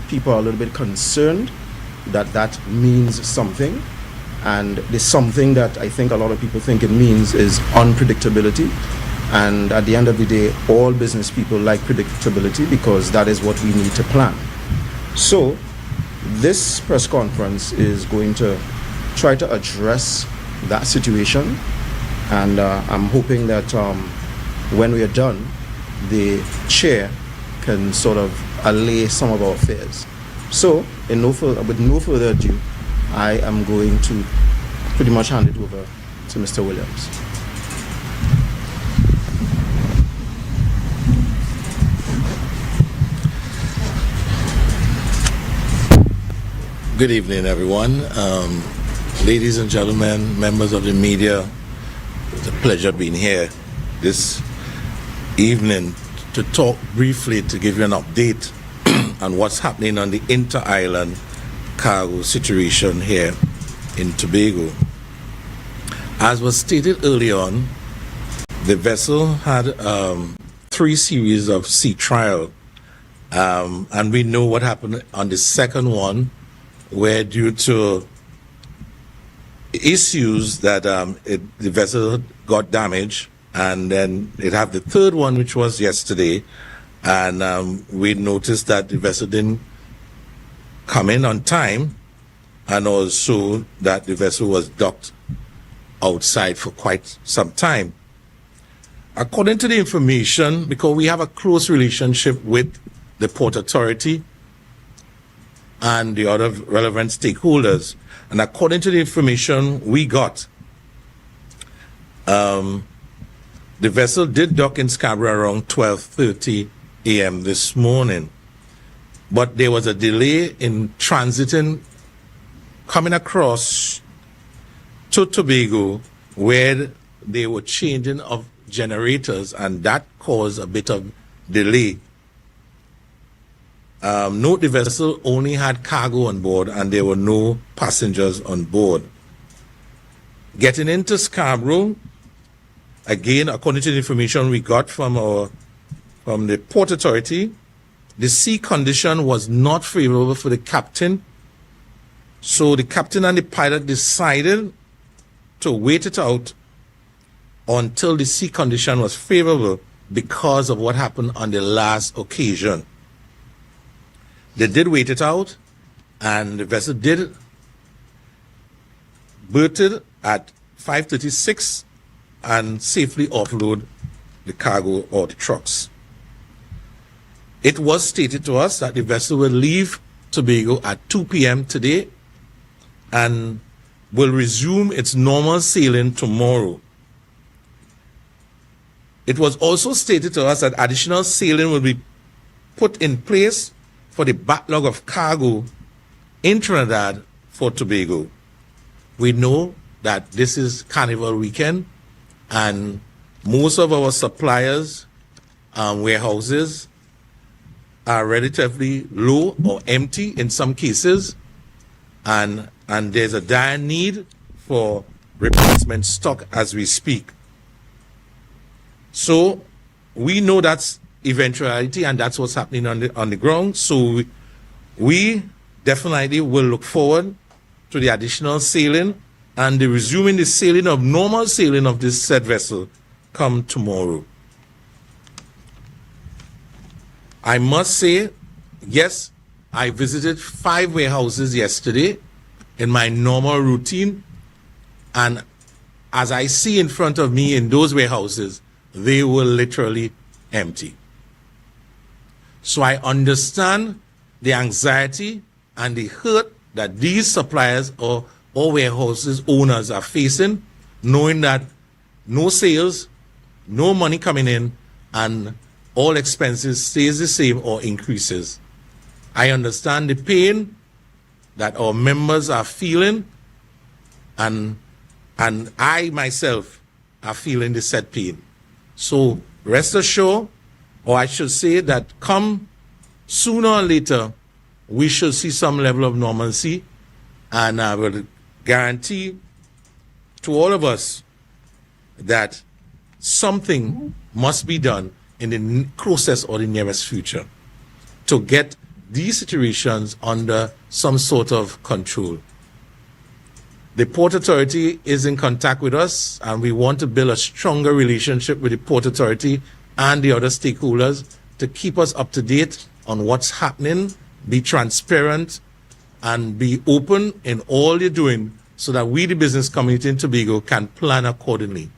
people are a little bit concerned that that means something. And the something that I think a lot of people think it means is unpredictability. And at the end of the day, all business people like predictability because that is what we need to plan. So this press conference is going to try to address that situation. And I'm hoping that when we are done, the chair can sort of allay some of our fears. So with no further ado, I am going to pretty much hand it over to Mr. Williams. Good evening, everyone. Ladies and gentlemen, members of the media, it's a pleasure being here this evening to talk briefly, to give you an update on what's happening on the inter-island cargo situation here in Tobago. As was stated early on, the vessel had 3 series of sea trial, and we know what happened on the second one, where due to issues that the vessel got damaged, and then it had the third one, which was yesterday, and we noticed that the vessel didn't come in on time, and also that the vessel was docked outside for quite some time. According to the information, because we have a close relationship with the Port Authority and the other relevant stakeholders, and according to the information we got, the vessel did dock in Scarborough around 12:30 a.m. this morning, but there was a delay in transiting, coming across to Tobago, where they were changing of generators, and that caused a bit of delay. Note the vessel only had cargo on board and there were no passengers on board. Getting into Scarborough, again, according to the information we got from the Port Authority, the sea condition was not favorable for the captain. So the captain and the pilot decided to wait it out until the sea condition was favorable because of what happened on the last occasion. They did wait it out, and the vessel did berthed at 5:36 and safely offload the cargo or the trucks. It was stated to us that the vessel will leave Tobago at 2 p.m. today and will resume its normal sailing tomorrow. It was also stated to us that additional sailing will be put in place for the backlog of cargo in Trinidad for Tobago. We know that this is Carnival weekend, and most of our suppliers and warehouses are relatively low or empty in some cases, and there's a dire need for replacement stock as we speak. So we know that's eventuality, and that's what's happening on the ground. So we definitely will look forward to the additional sailing and the resuming the sailing of normal sailing of this said vessel come tomorrow. I must say, yes, I visited 5 warehouses yesterday in my normal routine, and as I see in front of me in those warehouses, they were literally empty. So I understand the anxiety and the hurt that these suppliers or warehouses owners are facing, knowing that no sales, no money coming in, and all expenses stays the same or increases. I understand the pain that our members are feeling, and I myself are feeling the said pain. So rest assured, or I should say that come sooner or later, we should see some level of normalcy, and I will guarantee to all of us that something must be done in the closest or the nearest future to get these situations under some sort of control. The Port Authority is in contact with us, and we want to build a stronger relationship with the Port Authority and the other stakeholders to keep us up to date on what's happening, be transparent, and be open in all you're doing so that we, the business community in Tobago, can plan accordingly.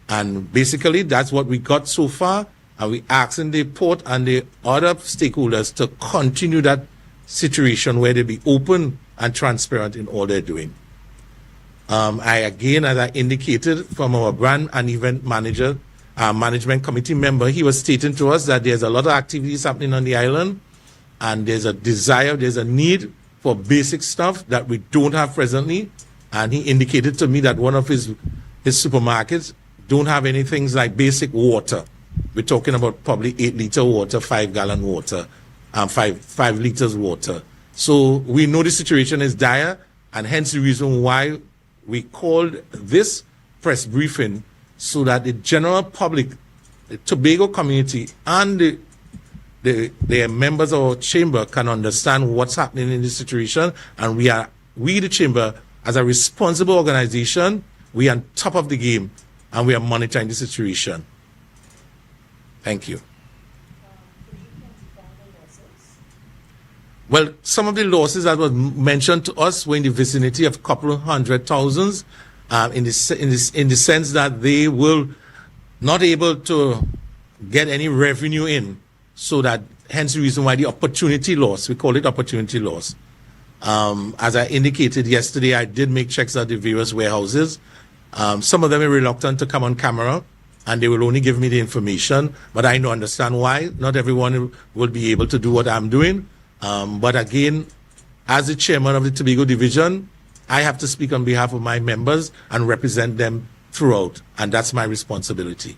And basically, that's what we got so far, and we asking the port and the other stakeholders to continue that situation where they be open and transparent in all they're doing. Again, as I indicated from our brand and event manager, management committee member, he was stating to us that there's a lot of activities happening on the island, and there's a desire, there's a need for basic stuff that we don't have presently. And he indicated to me that one of his supermarkets don't have any things like basic water. We're talking about probably 8-liter water, 5-gallon water, 5 liters water. So we know the situation is dire, and hence the reason why we called this press briefing, so that the general public, the Tobago community, and the members of our chamber can understand what's happening in this situation. And we the chamber, as a responsible organization, we are on top of the game, and we are monitoring the situation. Thank you. Well, some of the losses that were mentioned to us were in the vicinity of a couple of hundred thousands, in the sense that they will not able to get any revenue in, so that hence the reason why the opportunity loss, we call it opportunity loss. As I indicated yesterday, I did make checks at the various warehouses. Some of them are reluctant to come on camera, and they will only give me the information, but I understand why. Not everyone will be able to do what I'm doing. But again, as the chairman of the Tobago division, I have to speak on behalf of my members and represent them throughout, and that's my responsibility.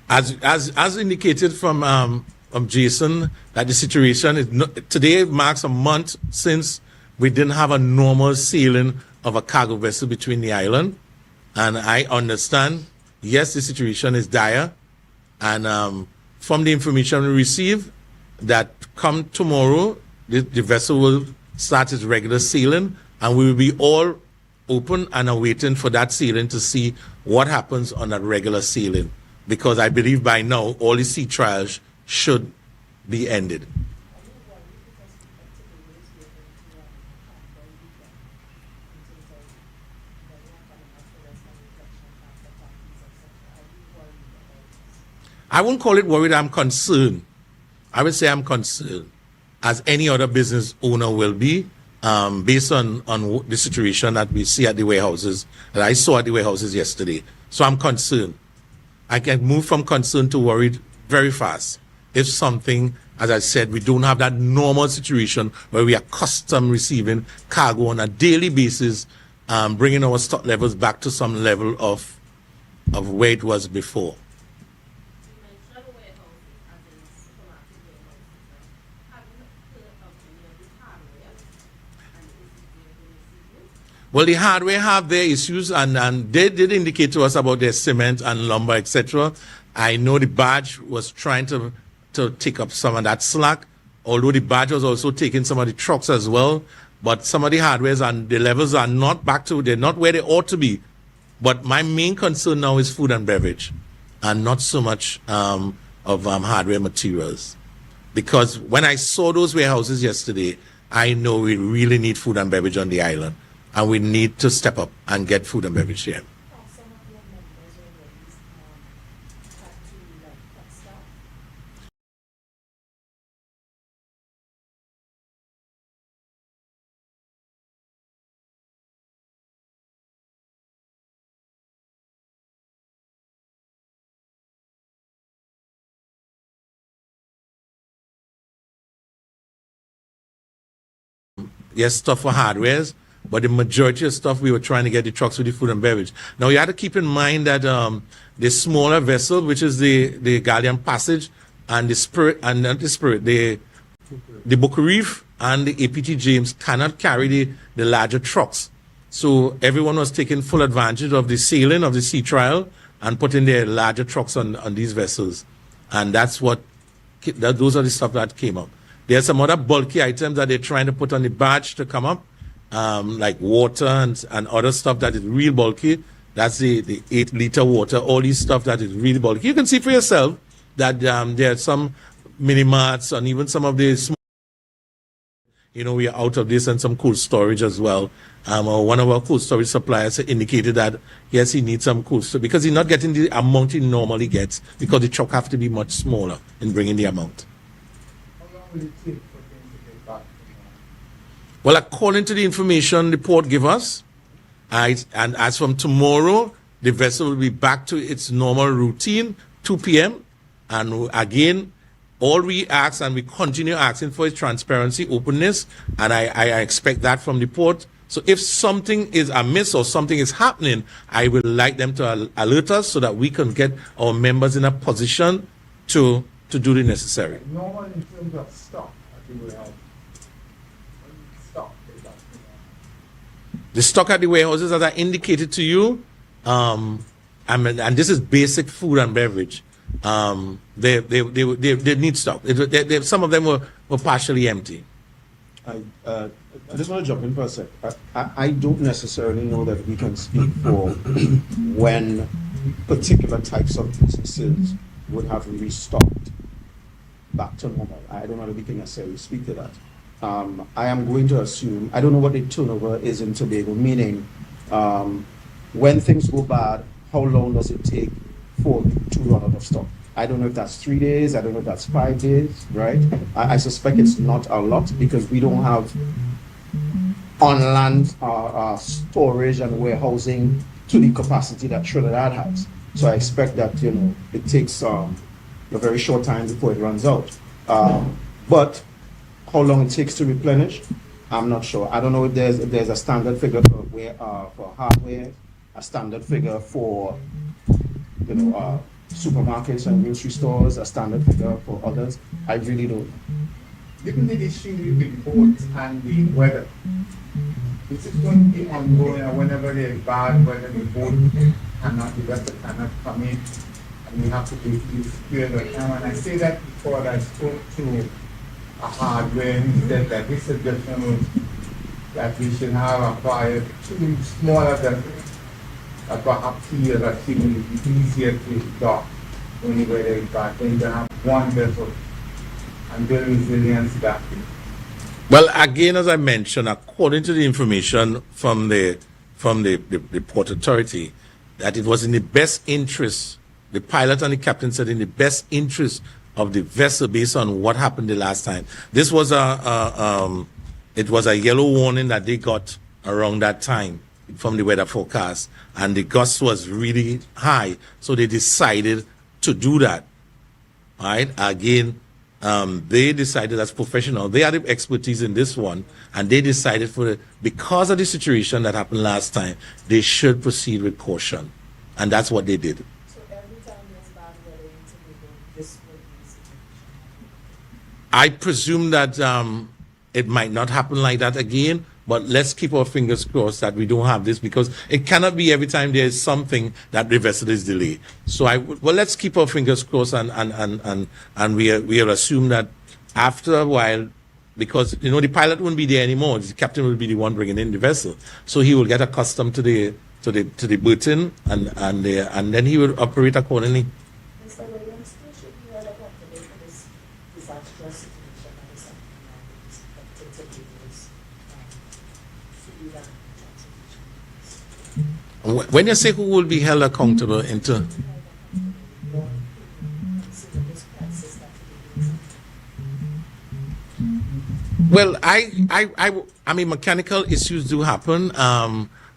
As indicated from Jason, that the situation is today marks a month since we didn't have a normal sailing of a cargo vessel between the island. And I understand, yes, the situation is dire. And from the information we receive, that come tomorrow, the vessel will start its regular sailing, and we will be all open and awaiting for that sailing to see what happens on that regular sailing. Because I believe by now, all the sea trials should be ended. I won't call it worried, I'm concerned. I would say I'm concerned, as any other business owner will be, based on the situation that we see at the warehouses, that I saw at the warehouses yesterday. So I'm concerned. I can move from concern to worried very fast. If something, as I said, we don't have that normal situation where we are accustomed receiving cargo on a daily basis, bringing our stock levels back to some level of where it was before. Well, the hardware have their issues, and they did indicate to us about their cement and lumber, etc. I know the barge was trying to take up some of that slack, although the barge was also taking some of the trucks as well. But some of the hardwares and the levels are not back to, they're not where they ought to be. But my main concern now is food and beverage, and not so much of hardware materials. Because when I saw those warehouses yesterday, I know we really need food and beverage on the island. And we need to step up and get food and beverage here. Yes, stuff for hardwares. But the majority of stuff we were trying to get the trucks with the food and beverage. Now you have to keep in mind that the smaller vessel, which is the Galleon Passage, and the Spirit, and not the Spirit, the the Booker Reef and the APT James cannot carry the larger trucks. So everyone was taking full advantage of the sailing of the sea trial and putting their larger trucks on these vessels. And that's those are the stuff that came up. There's some other bulky items that they're trying to put on the barge to come up, like water and other stuff that is real bulky. That's the 8-liter water, all these stuff that is really bulky. You can see for yourself that there are some mini marts and even some of the small, we are out of this, and some cold storage as well. One of our cold storage suppliers indicated that, yes, he needs some cold storage because he's not getting the amount he normally gets because the truck have to be much smaller in bringing the amount. How long will it take for things to get back? Well, according to the information the port give us, and as from tomorrow, the vessel will be back to its normal routine, 2 p.m. And again, all we ask and we continue asking for is transparency, openness, and I expect that from the port. So if something is amiss or something is happening, I would like them to alert us so that we can get our members in a position to do the necessary. Normal in terms of stock, I think we have stock. The stock at the warehouses, as I indicated to you, and this is basic food and beverage. They need stock. Some of them were partially empty. I just want to jump in for a sec. I don't necessarily know that we can speak for when particular types of businesses would have restocked back to normal. I don't know that we can necessarily speak to that. I am going to assume, I don't know what the turnover is in Tobago, meaning when things go bad, how long does it take for you to run out of stock? I don't know if that's 3 days, I don't know if that's 5 days, right? I suspect it's not a lot because we don't have on-land storage and warehousing to the capacity that Trinidad has. So I expect that, it takes a very short time before it runs out. But how long it takes to replenish, I'm not sure. I don't know if there's a standard figure for hardware, a standard figure for supermarkets and grocery stores, a standard figure for others. I really don't know. Given the issue with the boats and the weather, this is going to be ongoing, and whenever there's bad weather, the boat cannot, the vessel cannot come in, and we have to do this period of time. And I say that before I spoke to a hardware, and he said that his suggestion was that we should have acquired 2 smaller vessels that perhaps here that it will be easier to dock when the weather is bad. Then you have one vessel and build resilience that way. Well, again, as I mentioned, according to the information from the Port Authority, that it was in the best interest, the pilot and the captain said in the best interest of the vessel based on what happened the last time. This was it was a yellow warning that they got around that time from the weather forecast, and the gust was really high, so they decided to do that. All right, again, they decided as professional, they had the expertise in this one, and they decided because of the situation that happened last time, they should proceed with caution, and that's what they did. So every time there's bad weather in Tobago, this would be the situation. I presume that it might not happen like that again, but let's keep our fingers crossed that we don't have this, because it cannot be every time there is something that the vessel is delayed. So let's keep our fingers crossed and we'll assume that after a while, because the pilot won't be there anymore, the captain will be the one bringing in the vessel, so he will get accustomed to the berthing and then he will operate accordingly. Mr. Williams, still should be held accountable for this disastrous situation that is happening now with Tobago's food and transportation. When you say who will be held accountable into? Well, I mean, mechanical issues do happen.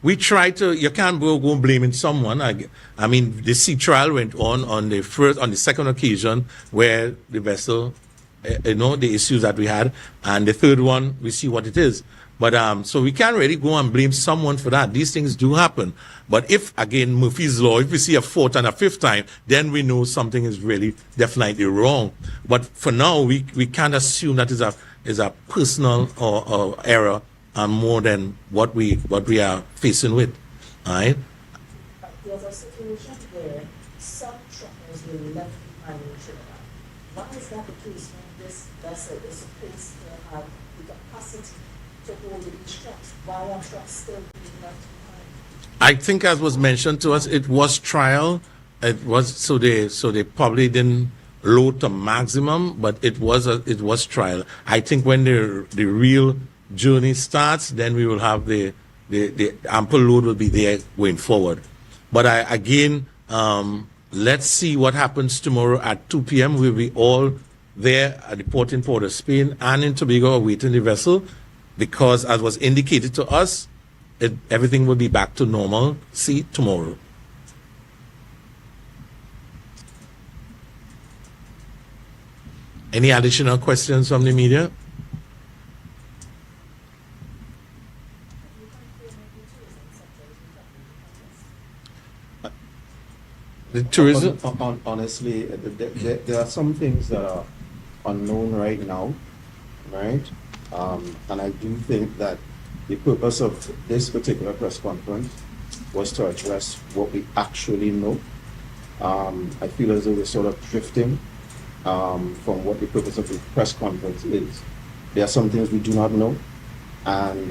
We try to, you can't go blaming someone. I mean, the sea trial went on the second occasion where the vessel, the issues that we had, and the third one, we see what it is. But so we can't really go and blame someone for that. These things do happen. But if, again, Murphy's Law, if we see a fourth and a fifth time, then we know something is really definitely wrong. But for now, we can't assume that is a personal or error more than what we are facing with. All right? There's a situation where some truckers were left behind in Trinidad. Why is that the case when this vessel is supposed to have the capacity to hold these trucks? Why are trucks still being left behind? I think, as was mentioned to us, it was trial. It was so they probably didn't load to maximum, but it was trial. I think when the real journey starts, then we will have the ample load will be there going forward. But let's see what happens tomorrow at 2 p.m. We'll be all there at the port in Port of Spain and in Tobago awaiting the vessel, because as was indicated to us, everything will be back to normal. See tomorrow. Any additional questions from the media? The tourism. Honestly, there are some things that are unknown right now, right? And I do think that the purpose of this particular press conference was to address what we actually know. I feel as though we're sort of drifting from what the purpose of the press conference is. There are some things we do not know, and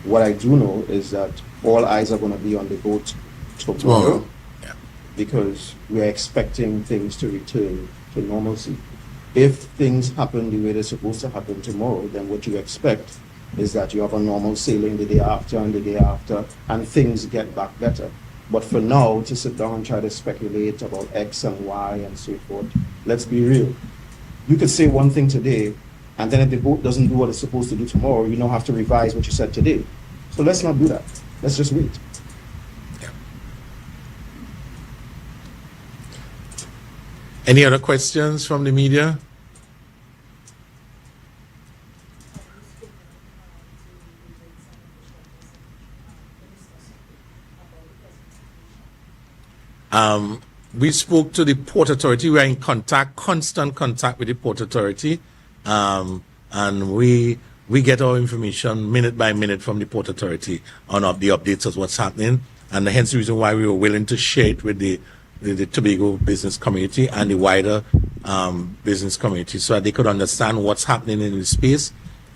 what I do know is that all eyes are going to be on the boat tomorrow, because we're expecting things to return to normalcy. If things happen the way they're supposed to happen tomorrow, then what you expect is that you have a normal sailing the day after and the day after, and things get back better. But for now, to sit down and try to speculate about X and Y and so forth, let's be real. You could say one thing today, and then if the boat doesn't do what it's supposed to do tomorrow, you now have to revise what you said today. So let's not do that. Let's just wait. Any other questions from the media? We spoke to the Port Authority. We are in constant contact with the Port Authority, and we get our information minute by minute from the Port Authority on the updates of what's happening, and hence the reason why we were willing to share it with the Tobago business community and the wider business community, so that they could understand what's happening in the space.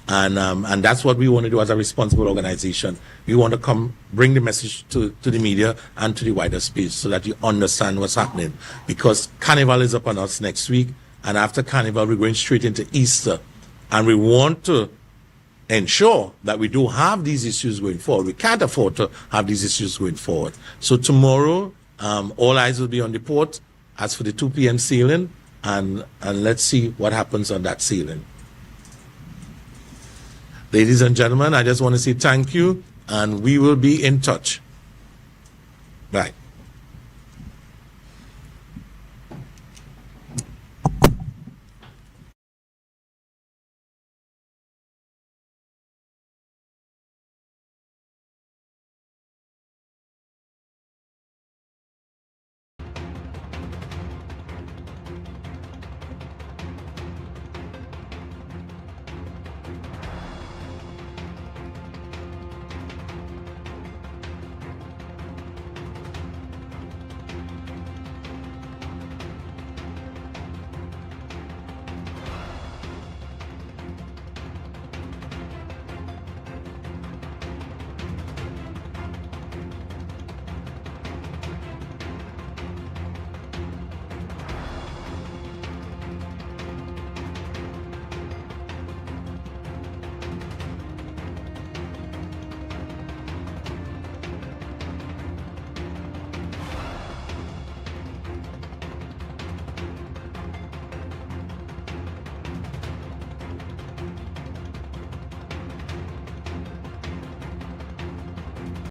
And that's what we want to do as a responsible organization. We want to bring the message to the media and to the wider space, so that you understand what's happening. Because Carnival is upon us next week, and after Carnival we're going straight into Easter, and we want to ensure that we don't have these issues going forward. We can't afford to have these issues going forward. So tomorrow, all eyes will be on the port as for the 2 p.m. sailing, and let's see what happens on that sailing. Ladies and gentlemen, I just want to say thank you, and we will be in touch. Bye.